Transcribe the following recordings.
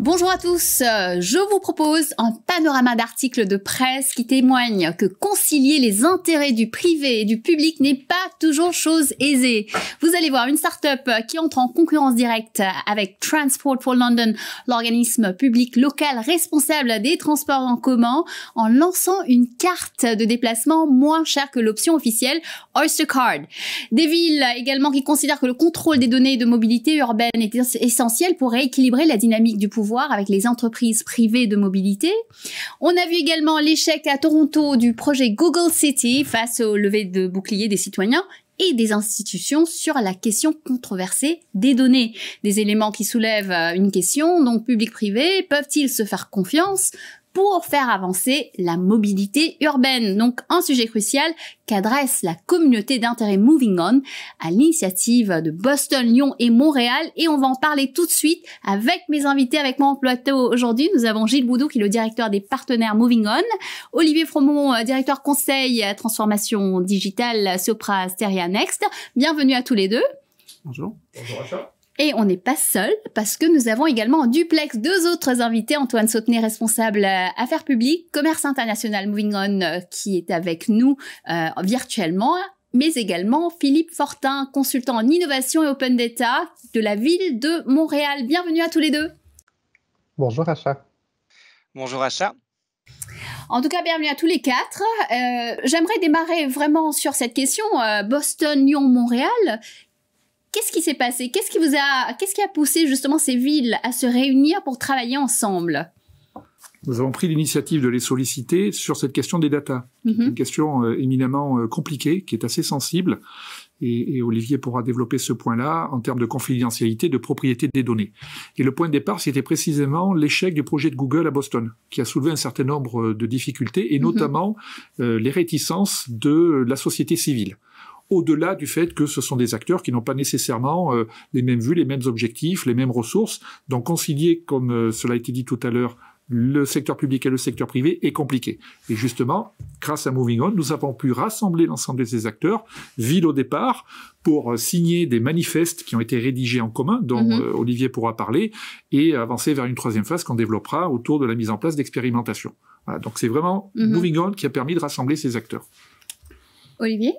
Bonjour à tous, je vous propose un panorama d'articles de presse qui témoignent que concilier les intérêts du privé et du public n'est pas toujours chose aisée. Vous allez voir une start-up qui entre en concurrence directe avec Transport for London, l'organisme public local responsable des transports en commun, en lançant une carte de déplacement moins chère que l'option officielle Oyster Card. Des villes également qui considèrent que le contrôle des données de mobilité urbaine est essentiel pour rééquilibrer la dynamique du pouvoir avec les entreprises privées de mobilité. On a vu également l'échec à Toronto du projet Google City face aux levées de boucliers des citoyens et des institutions sur la question controversée des données. Des éléments qui soulèvent une question, donc public-privé, peuvent-ils se faire confiance pour faire avancer la mobilité urbaine? Donc, un sujet crucial qu'adresse la communauté d'intérêt Moving On à l'initiative de Boston, Lyon et Montréal. Et on va en parler tout de suite avec mes invités, avec moi en plateau aujourd'hui. Nous avons Gilles Boudou, qui est le directeur des partenaires Moving On, Olivier Fromont, directeur conseil transformation digitale Sopra Steria Next. Bienvenue à tous les deux. Bonjour. Bonjour Acha. Et on n'est pas seul parce que nous avons également en duplex deux autres invités. Antoine Sautenay, responsable affaires publiques, commerce international Moving On, qui est avec nous virtuellement, mais également Philippe Fortin, consultant en innovation et open data de la ville de Montréal. Bienvenue à tous les deux. Bonjour Acha. Bonjour Acha. En tout cas, bienvenue à tous les quatre. J'aimerais démarrer vraiment sur cette question. Boston, Lyon, Montréal. Qu'est-ce qui s'est passé? Qu'est-ce qui a poussé justement ces villes à se réunir pour travailler ensemble? Nous avons pris l'initiative de les solliciter sur cette question des data. Une question éminemment compliquée, qui est assez sensible. Et Olivier pourra développer ce point-là en termes de confidentialité, de propriété des données. Et le point de départ, c'était précisément l'échec du projet de Google à Boston, qui a soulevé un certain nombre de difficultés, et notamment les réticences de la société civile. Au-delà du fait que ce sont des acteurs qui n'ont pas nécessairement les mêmes vues, les mêmes objectifs, les mêmes ressources. Donc concilier, comme cela a été dit tout à l'heure, le secteur public et le secteur privé est compliqué. Et justement, grâce à Moving On, nous avons pu rassembler l'ensemble de ces acteurs, ville au départ, pour signer des manifestes qui ont été rédigés en commun, dont Olivier pourra parler, et avancer vers une troisième phase qu'on développera autour de la mise en place d'expérimentations. Voilà, donc c'est vraiment Moving On qui a permis de rassembler ces acteurs. Olivier ?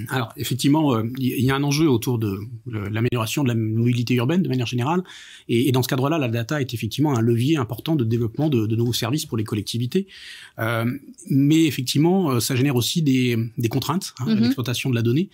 Alors, effectivement, il y a un enjeu autour de l'amélioration de la mobilité urbaine de manière générale. Et dans ce cadre-là, la data est effectivement un levier important de développement de nouveaux services pour les collectivités. Mais effectivement, ça génère aussi des contraintes à l'exploitation de la donnée.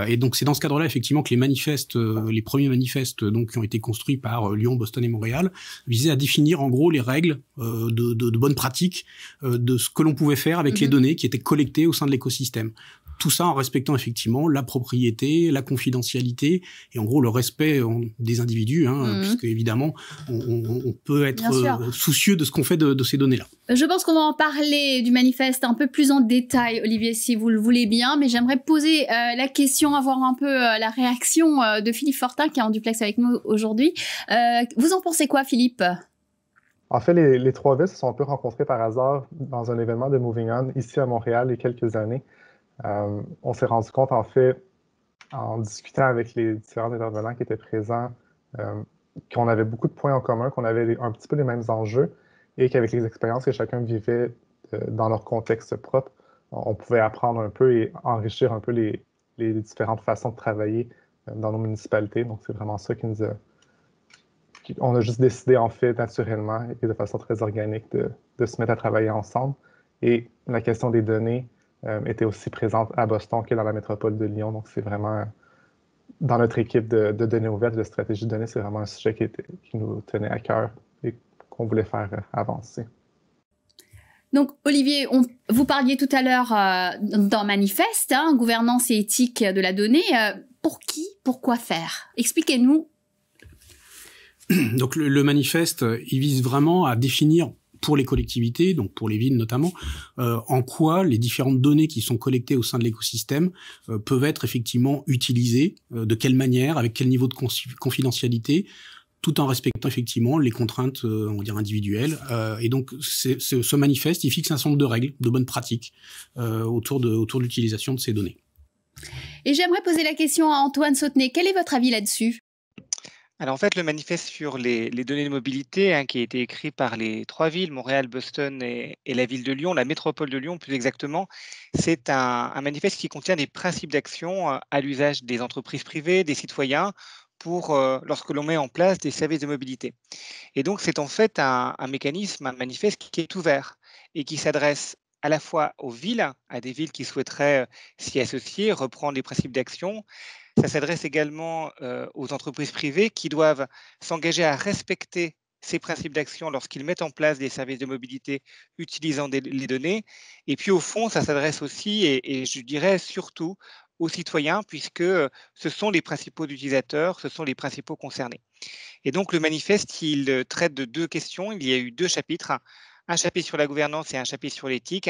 Et donc, c'est dans ce cadre-là, effectivement, que les premiers manifestes donc, qui ont été construits par Lyon, Boston et Montréal visaient à définir en gros les règles de bonnes pratiques de ce que l'on pouvait faire avec les données qui étaient collectées au sein de l'écosystème. Tout ça en respectant effectivement la propriété, la confidentialité et en gros le respect des individus, puisque évidemment on peut être soucieux de ce qu'on fait de ces données-là. Je pense qu'on va en parler du manifeste un peu plus en détail, Olivier, si vous le voulez bien, mais j'aimerais poser la question, avoir un peu la réaction de Philippe Fortin qui est en duplex avec nous aujourd'hui. Vous en pensez quoi, Philippe ? En fait, les trois villes se sont un peu rencontrées par hasard dans un événement de Moving On ici à Montréal il y a quelques années. On s'est rendu compte, en fait, en discutant avec les différents intervenants qui étaient présents, qu'on avait beaucoup de points en commun, qu'on avait un petit peu les mêmes enjeux et qu'avec les expériences que chacun vivait dans leur contexte propre, on pouvait apprendre un peu et enrichir un peu les différentes façons de travailler dans nos municipalités. Donc, c'est vraiment ça qui nous a... On a juste décidé, en fait, naturellement et de façon très organique de se mettre à travailler ensemble. Et la question des données était aussi présente à Boston que dans la métropole de Lyon. Donc, c'est vraiment, dans notre équipe de données ouvertes, de stratégie de données, c'est vraiment un sujet qui nous tenait à cœur et qu'on voulait faire avancer. Donc, Olivier, vous parliez tout à l'heure d'un manifeste, gouvernance et éthique de la donnée. Pour qui, pourquoi faire? Expliquez-nous. Donc, le manifeste, il vise vraiment à définir pour les collectivités, donc pour les villes notamment, en quoi les différentes données qui sont collectées au sein de l'écosystème peuvent être effectivement utilisées, de quelle manière, avec quel niveau de confidentialité, tout en respectant effectivement les contraintes, on va dire individuelles. Et donc, ce manifeste, il fixe un certain nombre de règles, de bonnes pratiques autour de l'utilisation de ces données. Et j'aimerais poser la question à Antoine Sautenay. Quel est votre avis là-dessus ? Alors en fait, le manifeste sur les données de mobilité, qui a été écrit par les 3 villes, Montréal, Boston et la ville de Lyon, la métropole de Lyon plus exactement, c'est un manifeste qui contient des principes d'action à l'usage des entreprises privées, des citoyens, pour lorsque l'on met en place des services de mobilité. Et donc c'est en fait un mécanisme, un manifeste qui est ouvert et qui s'adresse à la fois aux villes, à des villes qui souhaiteraient s'y associer, reprendre les principes d'action. Ça s'adresse également aux entreprises privées qui doivent s'engager à respecter ces principes d'action lorsqu'ils mettent en place des services de mobilité utilisant les données. Et puis au fond, ça s'adresse aussi, et je dirais surtout, aux citoyens, puisque ce sont les principaux utilisateurs, ce sont les principaux concernés. Et donc le manifeste, il traite de 2 questions. Il y a eu 2 chapitres, un chapitre sur la gouvernance et un chapitre sur l'éthique.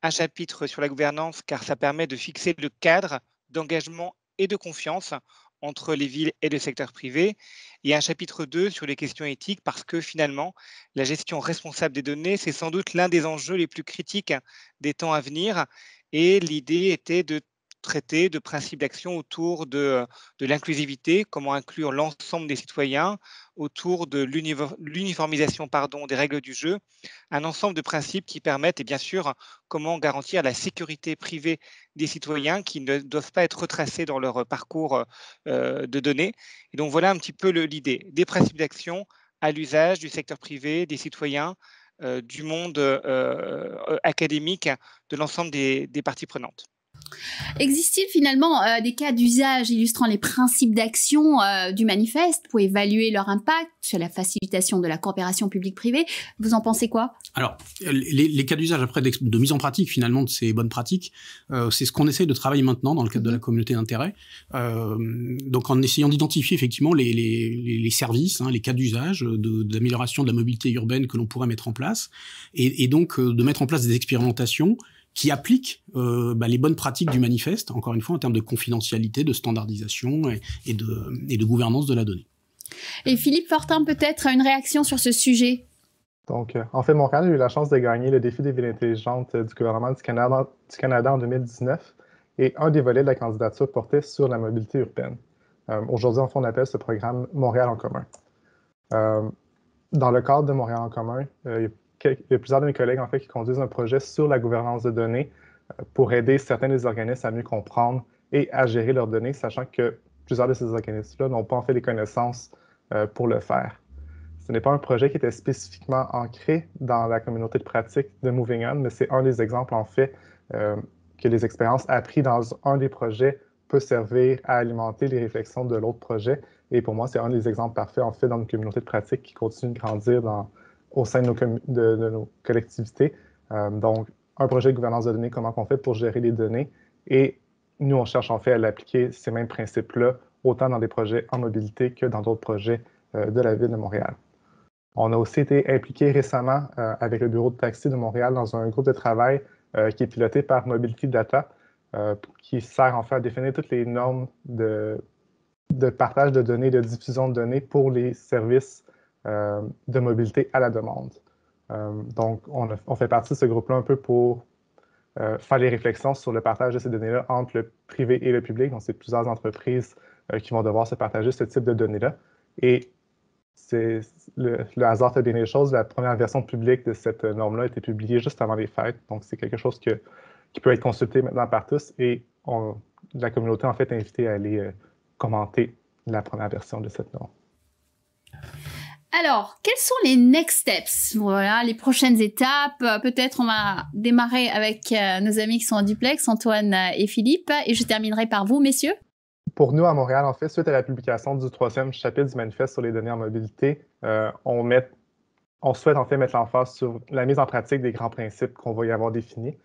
Un chapitre sur la gouvernance, car ça permet de fixer le cadre d'engagement et de confiance entre les villes et le secteur privé, et un chapitre 2 sur les questions éthiques, parce que finalement, la gestion responsable des données, c'est sans doute l'un des enjeux les plus critiques des temps à venir, et l'idée était de traiter de principes d'action autour de l'inclusivité, comment inclure l'ensemble des citoyens, autour de l'uniformisation des règles du jeu, un ensemble de principes qui permettent, et bien sûr, comment garantir la sécurité privée des citoyens qui ne doivent pas être retracés dans leur parcours de données. Et donc voilà un petit peu l'idée, des principes d'action à l'usage du secteur privé, des citoyens, du monde académique, de l'ensemble des parties prenantes. Existe-t-il finalement des cas d'usage illustrant les principes d'action du manifeste pour évaluer leur impact sur la facilitation de la coopération publique-privée? Vous en pensez quoi? Alors, les cas d'usage après de mise en pratique finalement de ces bonnes pratiques, c'est ce qu'on essaie de travailler maintenant dans le cadre de la communauté d'intérêt. Donc en essayant d'identifier effectivement les services, les cas d'usage d'amélioration de la mobilité urbaine que l'on pourrait mettre en place, et donc de mettre en place des expérimentations qui appliquent les bonnes pratiques du manifeste, encore une fois en termes de confidentialité, de standardisation et de gouvernance de la donnée. Et Philippe Fortin, peut-être une réaction sur ce sujet? Donc, en fait, Montréal a eu la chance de gagner le défi des villes intelligentes du gouvernement du Canada en 2019, et un des volets de la candidature portait sur la mobilité urbaine. Aujourd'hui, en fait, on appelle ce programme Montréal en commun. Dans le cadre de Montréal en commun, il y a plusieurs de mes collègues en fait, qui conduisent un projet sur la gouvernance de données pour aider certains des organismes à mieux comprendre et à gérer leurs données, sachant que plusieurs de ces organismes-là n'ont pas en fait les connaissances pour le faire. Ce n'est pas un projet qui était spécifiquement ancré dans la communauté de pratique de Moving On, mais c'est un des exemples en fait que les expériences apprises dans un des projets peut servir à alimenter les réflexions de l'autre projet. Et pour moi, c'est un des exemples parfaits en fait dans une communauté de pratique qui continue de grandir au sein de nos collectivités. Donc, un projet de gouvernance de données, comment on fait pour gérer les données. Et nous, on cherche en fait à l'appliquer ces mêmes principes-là, autant dans des projets en mobilité que dans d'autres projets de la Ville de Montréal. On a aussi été impliqué récemment avec le bureau de taxi de Montréal dans un groupe de travail qui est piloté par Mobility Data, qui sert en fait à définir toutes les normes de partage de données, de diffusion de données pour les services de mobilité à la demande. Donc, on fait partie de ce groupe-là un peu pour faire les réflexions sur le partage de ces données-là entre le privé et le public. Donc, c'est plusieurs entreprises qui vont devoir se partager ce type de données-là. Et le hasard fait bien les choses. La première version publique de cette norme-là a été publiée juste avant les fêtes. Donc, c'est quelque chose qui peut être consulté maintenant par tous. Et la communauté, en fait, est invitée à aller commenter la première version de cette norme. Alors, quels sont les next steps? Voilà, les prochaines étapes. Peut-être on va démarrer avec nos amis qui sont en duplex, Antoine et Philippe, et je terminerai par vous, messieurs. Pour nous, à Montréal, en fait, suite à la publication du 3e chapitre du manifeste sur les données en mobilité, on souhaite en fait mettre l'emphase sur la mise en pratique des grands principes qu'on va y avoir définis.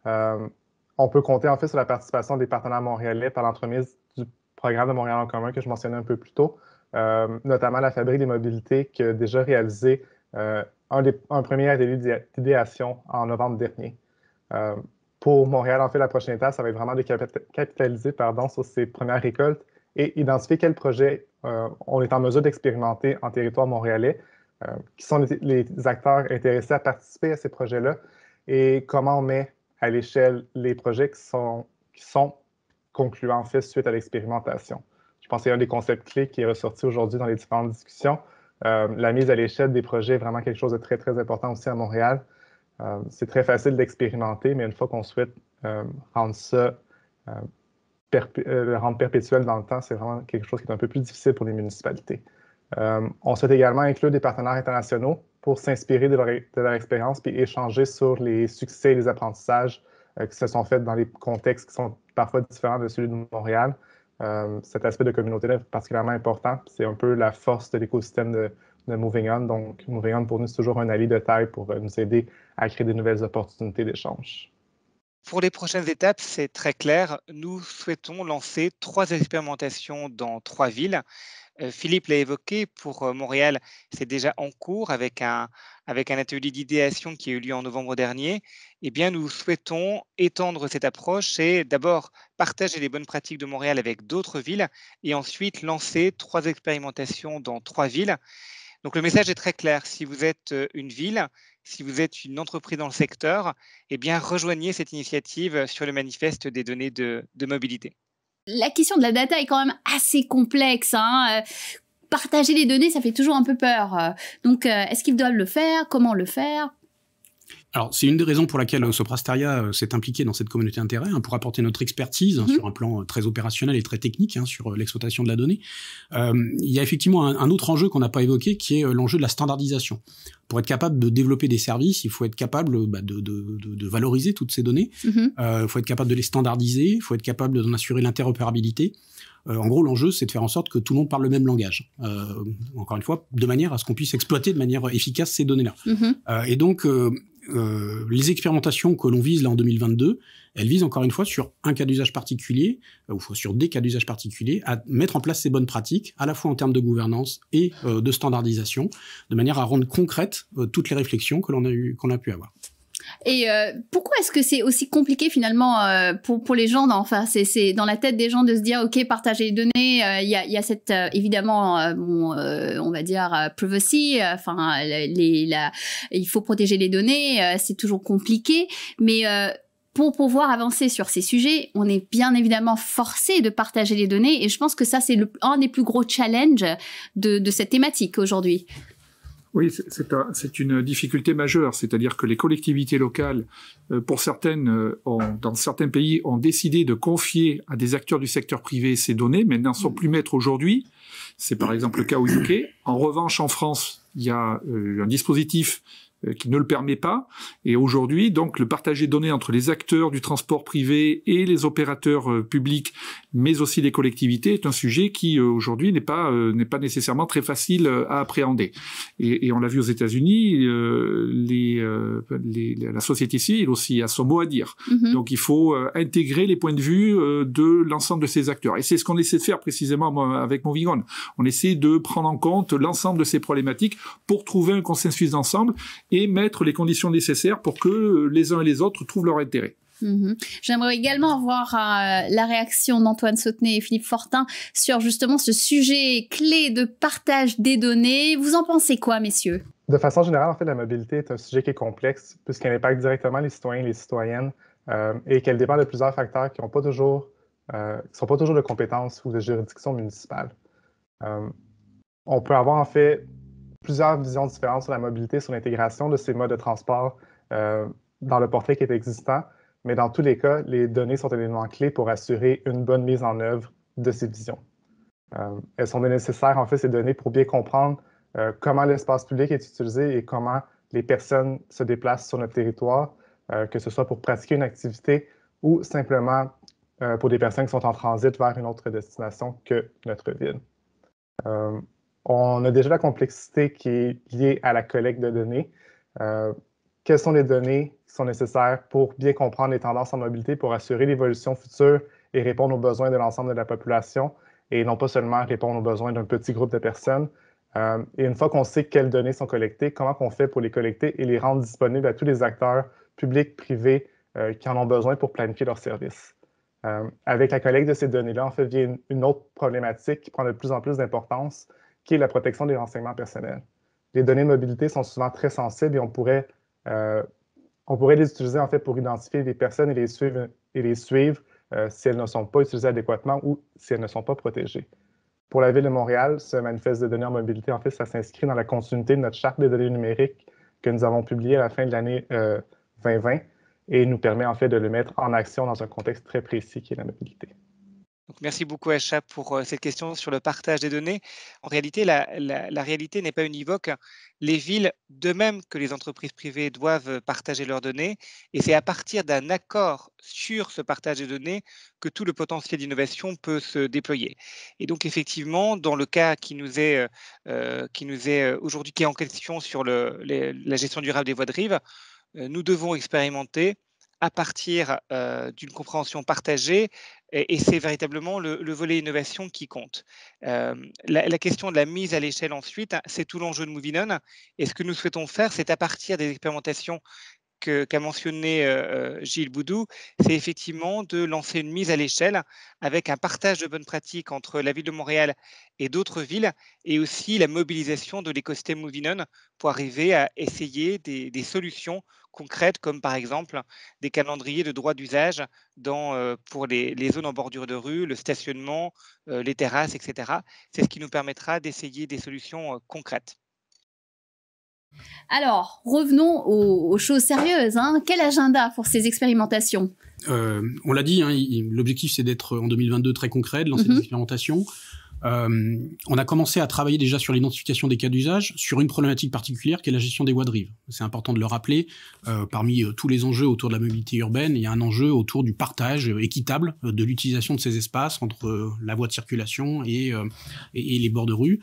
On peut compter en fait sur la participation des partenaires montréalais par l'entremise du programme de Montréal en commun que je mentionnais un peu plus tôt, notamment la Fabrique des mobilités qui a déjà réalisé un premier atelier d'idéation en novembre dernier. Pour Montréal, en fait, la prochaine étape, ça va être vraiment de capitaliser sur ces premières récoltes et identifier quels projets on est en mesure d'expérimenter en territoire montréalais, qui sont les acteurs intéressés à participer à ces projets-là et comment on met à l'échelle les projets qui sont concluants, en fait, suite à l'expérimentation. Je pense que c'est un des concepts clés qui est ressorti aujourd'hui dans les différentes discussions. La mise à l'échelle des projets est vraiment quelque chose de très, très important aussi à Montréal. C'est très facile d'expérimenter, mais une fois qu'on souhaite rendre ça le rendre perpétuel dans le temps, c'est vraiment quelque chose qui est un peu plus difficile pour les municipalités. On souhaite également inclure des partenaires internationaux pour s'inspirer de leur expérience puis échanger sur les succès et les apprentissages qui se sont faits dans les contextes qui sont parfois différents de celui de Montréal. Cet aspect de communauté-là est particulièrement important. C'est un peu la force de l'écosystème de Moving On. Donc, Moving On, pour nous, c'est toujours un allié de taille pour nous aider à créer de nouvelles opportunités d'échange. Pour les prochaines étapes, c'est très clair. Nous souhaitons lancer 3 expérimentations dans 3 villes. Philippe l'a évoqué, pour Montréal, c'est déjà en cours avec un atelier d'idéation qui a eu lieu en novembre dernier. Eh bien, nous souhaitons étendre cette approche et d'abord partager les bonnes pratiques de Montréal avec d'autres villes et ensuite lancer 3 expérimentations dans 3 villes. Donc, le message est très clair. Si vous êtes une ville, si vous êtes une entreprise dans le secteur, eh bien, rejoignez cette initiative sur le manifeste des données de mobilité. La question de la data est quand même assez complexe, hein. Partager les données, ça fait toujours un peu peur. Donc, est-ce qu'ils doivent le faire? Comment le faire? Alors, c'est une des raisons pour laquelle Soprasteria s'est impliqué dans cette communauté d'intérêt, pour apporter notre expertise sur un plan très opérationnel et très technique sur l'exploitation de la donnée. Il y a effectivement un autre enjeu qu'on n'a pas évoqué, qui est l'enjeu de la standardisation. Pour être capable de développer des services, il faut être capable de valoriser toutes ces données. Il faut être capable de les standardiser, il faut être capable d'en assurer l'interopérabilité. En gros, l'enjeu, c'est de faire en sorte que tout le monde parle le même langage. Encore une fois, de manière à ce qu'on puisse exploiter de manière efficace ces données-là. Et donc, les expérimentations que l'on vise là en 2022, elles visent encore une fois sur un cas d'usage particulier, ou sur des cas d'usage particuliers, à mettre en place ces bonnes pratiques, à la fois en termes de gouvernance et de standardisation, de manière à rendre concrètes toutes les réflexions qu'on a pu avoir. Et pourquoi est-ce que c'est aussi compliqué finalement pour les gens, c'est dans la tête des gens de se dire ok, partager les données, il y a cette évidemment on va dire privacy, il faut protéger les données, c'est toujours compliqué, mais pour pouvoir avancer sur ces sujets, on est bien évidemment forcé de partager les données, et je pense que ça c'est un des plus gros challenges de cette thématique aujourd'hui. Oui, c'est une difficulté majeure, c'est-à-dire que les collectivités locales, pour certaines, dans certains pays, ont décidé de confier à des acteurs du secteur privé ces données, mais n'en sont plus maîtres aujourd'hui. C'est par exemple le cas au UK. En revanche, en France, il y a un dispositif qui ne le permet pas. Et aujourd'hui, donc, le partage des données entre les acteurs du transport privé et les opérateurs publics, mais aussi les collectivités, est un sujet qui, aujourd'hui, n'est pas nécessairement très facile à appréhender. Et on l'a vu aux États-Unis, la société civile aussi a son mot à dire. Donc, il faut intégrer les points de vue de l'ensemble de ces acteurs. Et c'est ce qu'on essaie de faire précisément avec Moving On. On essaie de prendre en compte l'ensemble de ces problématiques pour trouver un consensus d'ensemble et mettre les conditions nécessaires pour que les uns et les autres trouvent leur intérêt. J'aimerais également avoir la réaction d'Antoine Sautenay et Philippe Fortin sur justement ce sujet clé de partage des données. Vous en pensez quoi, messieurs? De façon générale, en fait, la mobilité est un sujet qui est complexe puisqu'elle impacte directement les citoyens et les citoyennes et qu'elle dépend de plusieurs facteurs qui sont pas toujours de compétences ou de juridiction municipale. On peut avoir en fait plusieurs visions différentes sur la mobilité, sur l'intégration de ces modes de transport dans le portrait qui est existant, mais dans tous les cas, les données sont un élément clé pour assurer une bonne mise en œuvre de ces visions. Elles sont nécessaires, en fait, ces données, pour bien comprendre comment l'espace public est utilisé et comment les personnes se déplacent sur notre territoire, que ce soit pour pratiquer une activité ou simplement pour des personnes qui sont en transit vers une autre destination que notre ville. On a déjà la complexité qui est liée à la collecte de données. Quelles sont les données qui sont nécessaires pour bien comprendre les tendances en mobilité, pour assurer l'évolution future et répondre aux besoins de l'ensemble de la population, et non pas seulement répondre aux besoins d'un petit groupe de personnes. Et une fois qu'on sait quelles données sont collectées, comment on fait pour les collecter et les rendre disponibles à tous les acteurs publics, privés, qui en ont besoin pour planifier leurs services. Avec la collecte de ces données-là, en fait, vient une autre problématique qui prend de plus en plus d'importance, qui est la protection des renseignements personnels. Les données de mobilité sont souvent très sensibles et on pourrait les utiliser en fait pour identifier des personnes et les suivre si elles ne sont pas utilisées adéquatement ou si elles ne sont pas protégées. Pour la Ville de Montréal, ce manifeste de données en mobilité, en fait, ça s'inscrit dans la continuité de notre charte des données numériques que nous avons publiée à la fin de l'année 2020 et nous permet en fait de le mettre en action dans un contexte très précis qui est la mobilité. Donc, merci beaucoup, Acha, pour cette question sur le partage des données. En réalité, la réalité n'est pas univoque. Les villes, de même que les entreprises privées, doivent partager leurs données. Et c'est à partir d'un accord sur ce partage des données que tout le potentiel d'innovation peut se déployer. Et donc, effectivement, dans le cas qui nous est aujourd'hui, qui est en question sur la gestion durable des voies de rive, nous devons expérimenter à partir d'une compréhension partagée, et c'est véritablement le volet innovation qui compte. La question de la mise à l'échelle ensuite, c'est tout l'enjeu de Moving On. Et ce que nous souhaitons faire, c'est à partir des expérimentations qu'a mentionné Gilles Boudou, c'est effectivement de lancer une mise à l'échelle avec un partage de bonnes pratiques entre la ville de Montréal et d'autres villes, et aussi la mobilisation de l'écosystème Moving On pour arriver à essayer des solutions concrètes, comme par exemple des calendriers de droit d'usage pour les zones en bordure de rue, le stationnement, les terrasses, etc. C'est ce qui nous permettra d'essayer des solutions concrètes. Alors, revenons aux choses sérieuses. Quel agenda pour ces expérimentations ? On l'a dit, l'objectif c'est d'être en 2022 très concret, de lancer des expérimentations. On a commencé à travailler déjà sur l'identification des cas d'usage, sur une problématique particulière qui est la gestion des voies de rive. C'est important de le rappeler. Parmi tous les enjeux autour de la mobilité urbaine, il y a un enjeu autour du partage équitable de l'utilisation de ces espaces entre la voie de circulation et les bords de rue.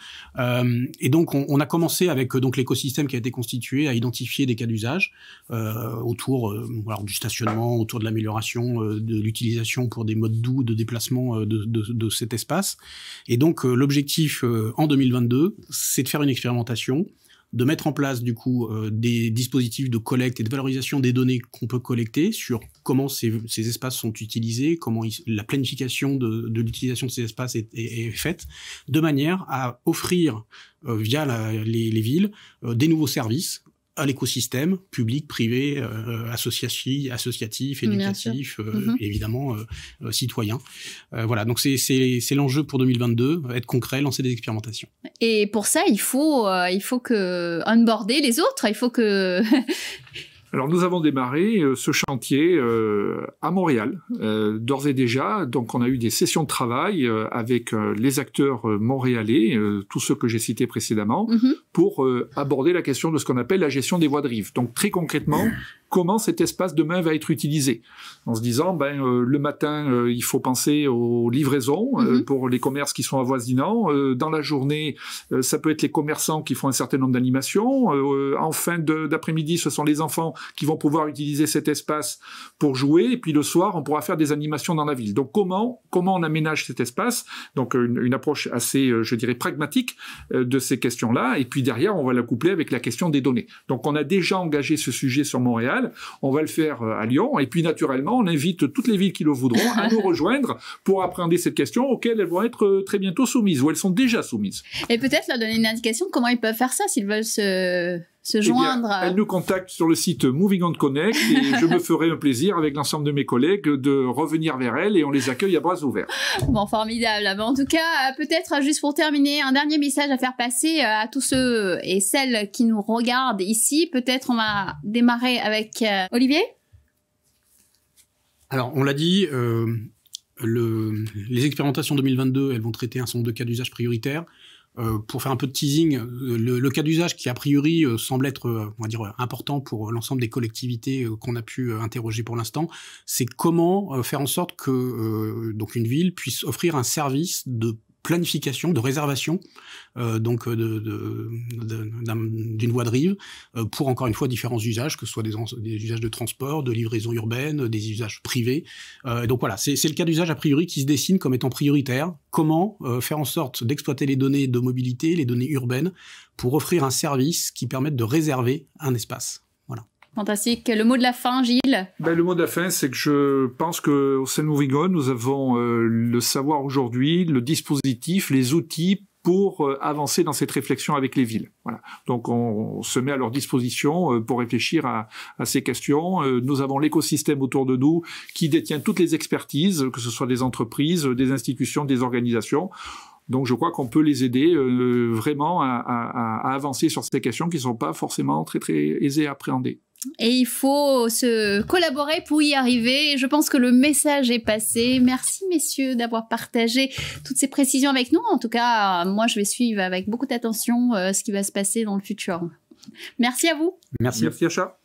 Et donc, on a commencé avec donc l'écosystème qui a été constitué à identifier des cas d'usage autour du stationnement, autour de l'amélioration de l'utilisation pour des modes doux de déplacement de cet espace. Et donc, l'objectif en 2022, c'est de faire une expérimentation, de mettre en place du coup des dispositifs de collecte et de valorisation des données qu'on peut collecter sur comment ces espaces sont utilisés, comment la planification de l'utilisation de ces espaces est faite, de manière à offrir via les villes des nouveaux services à l'écosystème public, privé, associatif, éducatif, évidemment citoyen. Voilà, donc c'est l'enjeu pour 2022, être concret, lancer des expérimentations. Et pour ça, il faut que onboarder les autres, il faut que... Alors nous avons démarré ce chantier à Montréal, d'ores et déjà. Donc on a eu des sessions de travail avec les acteurs montréalais, tous ceux que j'ai cités précédemment, pour aborder la question de ce qu'on appelle la gestion des voies de rive. Donc très concrètement, comment cet espace demain va être utilisé, en se disant le matin il faut penser aux livraisons pour les commerces qui sont avoisinants, dans la journée ça peut être les commerçants qui font un certain nombre d'animations, en fin d'après-midi ce sont les enfants qui vont pouvoir utiliser cet espace pour jouer, et puis le soir on pourra faire des animations dans la ville. Donc comment on aménage cet espace, donc une approche assez je dirais pragmatique de ces questions-là, et puis derrière on va la coupler avec la question des données. Donc on a déjà engagé ce sujet sur Montréal. On va le faire à Lyon, et puis naturellement, on invite toutes les villes qui le voudront à nous rejoindre pour appréhender cette question auxquelles elles vont être très bientôt soumises, ou elles sont déjà soumises. Et peut-être leur donner une indication de comment ils peuvent faire ça s'ils veulent se joindre. Eh bien, elles nous contactent sur le site Moving On Connect, et je me ferai un plaisir avec l'ensemble de mes collègues de revenir vers elles, et on les accueille à bras ouverts. Bon, formidable. Mais en tout cas, peut-être juste pour terminer, un dernier message à faire passer à tous ceux et celles qui nous regardent ici. Peut-être on va démarrer avec Olivier. Alors, on l'a dit, les expérimentations 2022, elles vont traiter un certain nombre de cas d'usage prioritaires. Pour faire un peu de teasing, le cas d'usage qui a priori semble être, on va dire, important pour l'ensemble des collectivités qu'on a pu interroger pour l'instant, c'est comment faire en sorte que donc une ville puisse offrir un service de planification, de réservation donc d'une voie de rive pour encore une fois différents usages, que ce soit des usages de transport, de livraison urbaine, des usages privés. Donc voilà, c'est le cas d'usage a priori qui se dessine comme étant prioritaire. Comment faire en sorte d'exploiter les données de mobilité, les données urbaines, pour offrir un service qui permette de réserver un espace. Voilà. Fantastique. Le mot de la fin, Gilles? Le mot de la fin, c'est que je pense qu'au sein de Moving On, nous avons le savoir aujourd'hui, le dispositif, les outils pour avancer dans cette réflexion avec les villes. Voilà. Donc on se met à leur disposition pour réfléchir à ces questions. Nous avons l'écosystème autour de nous qui détient toutes les expertises, que ce soit des entreprises, des institutions, des organisations. Donc, je crois qu'on peut les aider vraiment à avancer sur ces questions qui ne sont pas forcément très, très aisées à appréhender. Et il faut se collaborer pour y arriver. Je pense que le message est passé. Merci, messieurs, d'avoir partagé toutes ces précisions avec nous. En tout cas, moi, je vais suivre avec beaucoup d'attention ce qui va se passer dans le futur. Merci à vous. Merci. Merci, Acha.